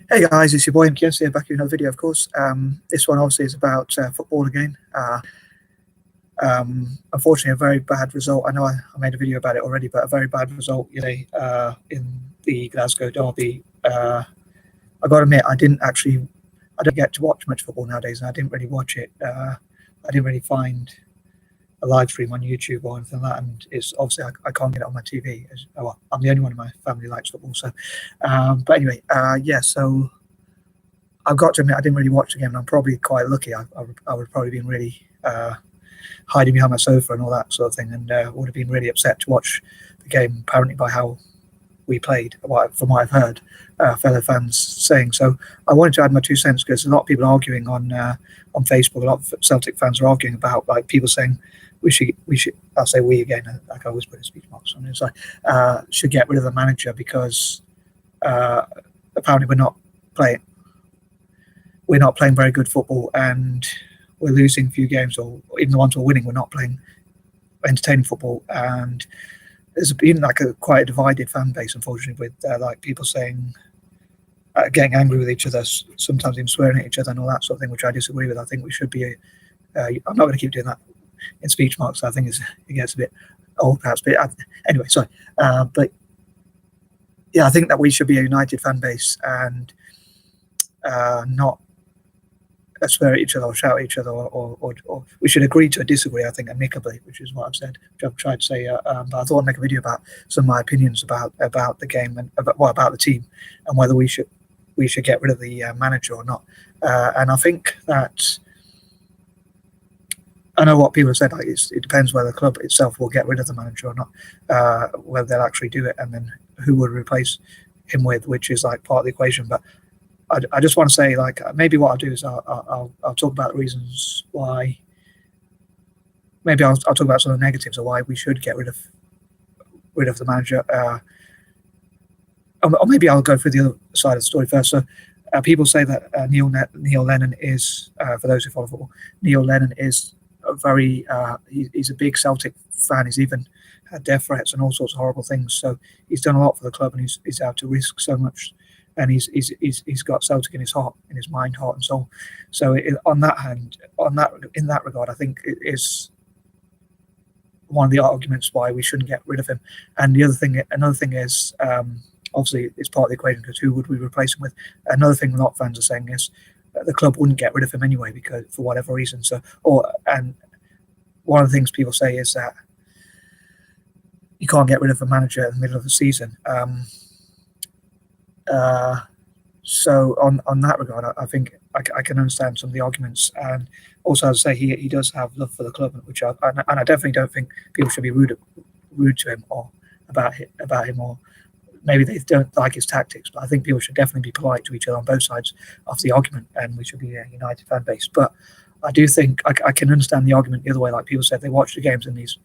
Hey guys, it's your boy M.K.S here, back with another video, of course. This one obviously is about football again. Unfortunately, a very bad result. I know I made a video about it already, but a very bad result yesterday in the Glasgow derby. I got to admit, I don't get to watch much football nowadays, and I didn't really watch it. I didn't really find a live stream on YouTube or anything like that, and it's obviously I can't get it on my TV. Well, I'm the only one in my family who likes football, so. But anyway, yeah. So I've got to admit, I didn't really watch the game, and I'm probably quite lucky. I would probably been really hiding behind my sofa and all that sort of thing, and would have been really upset to watch the game. Apparently, by how we played, from what I've heard, fellow fans saying. So I wanted to add my 2 cents because a lot of people are arguing on Facebook. A lot of Celtic fans are arguing about, like, people saying we should. I'll say we again. Like I always put a speech marks on it. It's like should get rid of the manager because apparently we're not playing very good football, and we're losing a few games, or even the ones we're winning, we're not playing entertaining football. And there's been like quite a divided fan base, unfortunately, with like people saying, getting angry with each other, sometimes even swearing at each other and all that sort of thing, which I disagree with. I think we should be. I'm not going to keep doing that in speech marks. I think it gets a bit old, perhaps. But anyway, sorry. But yeah, I think that we should be a united fan base and not swear at each other or shout at each other, or we should agree to disagree, I think, amicably, which is what I've said, which I've tried to say. But I thought I'd make a video about some of my opinions about the game and about the team, and whether we should get rid of the manager or not. And I think that I know what people have said. Like it depends whether the club itself will get rid of the manager or not, whether they'll actually do it, and then who would replace him with, which is like part of the equation. But I just want to say, like, maybe what I'll do is I'll talk about the reasons why. Maybe I'll talk about some of the negatives of why we should get rid of the manager, or maybe I'll go through the other side of the story first. So people say that Neil Lennon is, for those who follow football, Neil Lennon is he's a big Celtic fan. He's even had death threats and all sorts of horrible things. So he's done a lot for the club, and he's out to risk so much. And he's got Celtic in his heart, in his mind, heart, and soul. So in that regard, I think it is one of the arguments why we shouldn't get rid of him. And another thing is, obviously it's part of the equation, because who would we replace him with? Another thing a lot of fans are saying is the club wouldn't get rid of him anyway, because for whatever reason. And one of the things people say is that you can't get rid of a manager in the middle of the season. So on that regard, I think I can understand some of the arguments, and also, as I say, he does have love for the club, which and I definitely don't think people should be rude to him or about him, or maybe they don't like his tactics. But I think people should definitely be polite to each other on both sides of the argument, and we should be a united fan base. But I do think I can understand the argument the other way. Like people said, they watch the games and he's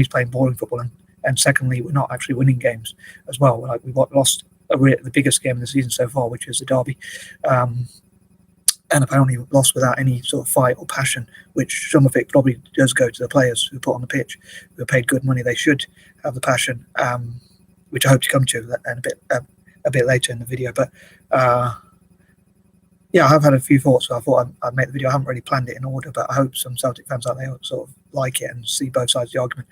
playing boring football, and secondly, we're not actually winning games as well. Like we lost the biggest game of the season so far, which is the derby, and apparently lost without any sort of fight or passion, which some of it probably does go to the players who put on the pitch, who are paid good money. They should have the passion, which I hope to come to and a bit later in the video. But yeah, I've had a few thoughts, so I thought I'd make the video. I haven't really planned it in order, but I hope some Celtic fans out there sort of like it and see both sides of the argument.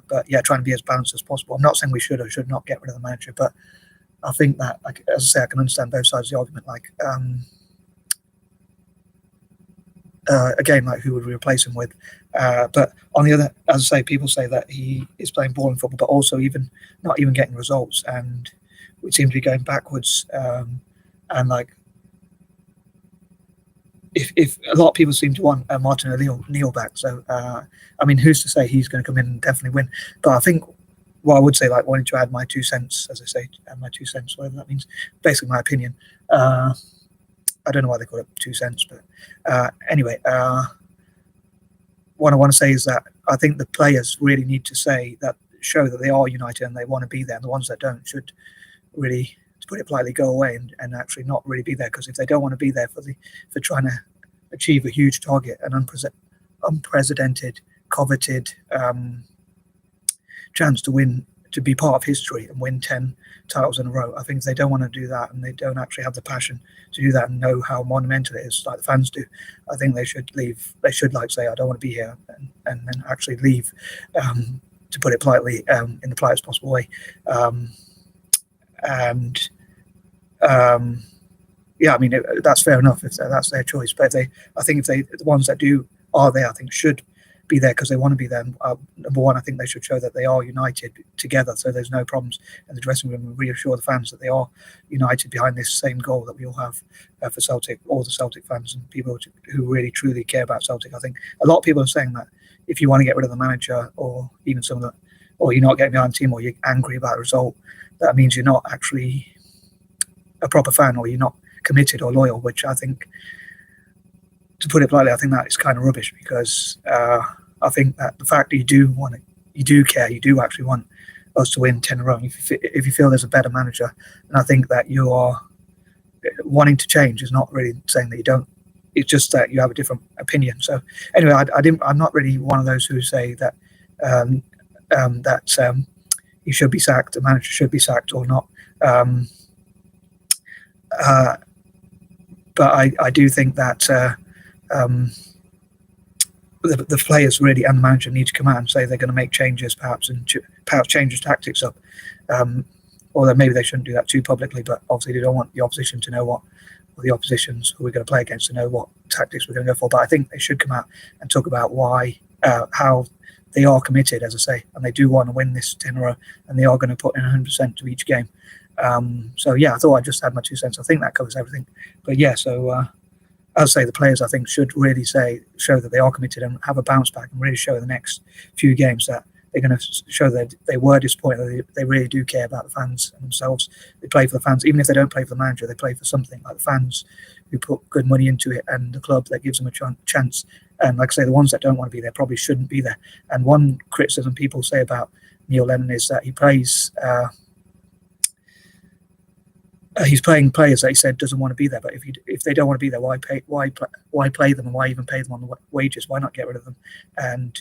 But yeah, trying to be as balanced as possible. I'm not saying we should or should not get rid of the manager, but I think that, like, as I say, I can understand both sides of the argument. Like, again, like, who would we replace him with? But on the other, as I say, people say that he is playing boring football, but also not even getting results, and we seem to be going backwards. And like, if a lot of people seem to want Martin O'Neill back, so I mean, who's to say he's going to come in and definitely win? But I think what I would say, like, wanting to add my 2 cents, as I say, my 2 cents, whatever that means, basically my opinion. I don't know why they call it 2 cents, but anyway, what I want to say is that I think the players really need to show that they are united and they want to be there. And the ones that don't should really, to put it politely, go away and actually not really be there. Because if they don't want to be there for trying to achieve a huge target, an unprecedented, coveted chance to win to be part of history and win 10 titles in a row. I think if they don't want to do that and they don't actually have the passion to do that and know how monumental it is, like the fans do, I think they should leave. They should say, I don't want to be here, and then actually leave, to put it politely, in the politest possible way. Yeah, I mean, that's fair enough if that's their choice. But the ones that are there, I think should be there because they want to be there. Number one, I think they should show that they are united together, so there's no problems in the dressing room, and reassure the fans that they are united behind this same goal that we all have for Celtic, all the Celtic fans and people who really truly care about Celtic. I think a lot of people are saying that if you want to get rid of the manager, or even some of the, or you're not getting behind the team, or you're angry about the result, that means you're not actually a proper fan, or you're not committed or loyal, which I think, to put it politely, I think that is kind of rubbish, because I think that the fact that you do want it, you do care, you do actually want us to win 10 in a row. If you feel there's a better manager, and I think that you are wanting to change is not really saying that you don't. It's just that you have a different opinion. So anyway, I'm not really one of those who say that he should be sacked, the manager should be sacked or not. But I do think that the players really and the manager need to come out and say they're going to make changes, perhaps change his tactics up. Or that maybe they shouldn't do that too publicly, but obviously they don't want the opposition to know or the oppositions who we're going to play against to know what tactics we're going to go for. But I think they should come out and talk about why, how they are committed, as I say, and they do want to win this 10 in a row, and they are going to put in 100% to each game. So yeah, I thought I just had my 2 cents. I think that covers everything. But yeah, so as I say, the players I think should really show that they are committed and have a bounce back, and really show in the next few games that they're going to show that they were disappointed. They really do care about the fans and themselves. They play for the fans, even if they don't play for the manager. They play for something, like the fans who put good money into it, and the club that gives them a chance. And like I say, the ones that don't want to be there probably shouldn't be there. And one criticism people say about Neil Lennon is that he plays. He's playing players that he said doesn't want to be there. But if they don't want to be there, why play them, and why even pay them on the wages? Why not get rid of them? And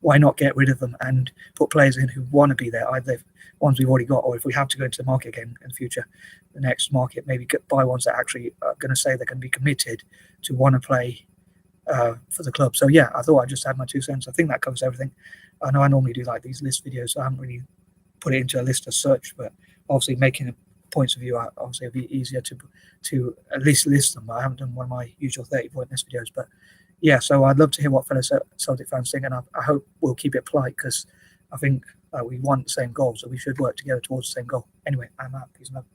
why not get rid of them and put players in who want to be there, either ones we've already got, or if we have to go into the market again in the future, the next market, maybe buy ones that actually are going to say they're going to be committed to want to play for the club. So yeah, I thought I just had my 2 cents. I think that covers everything. I know I normally do like these list videos, so I haven't really put it into a list as such, but obviously making the points of view, obviously it'd be easier to at least list them. But I haven't done one of my usual 30-point list videos. But yeah, so I'd love to hear what fellow Celtic fans think, and I hope we'll keep it polite, because I think we want the same goal, so we should work together towards the same goal. Anyway, I'm out. Peace and love.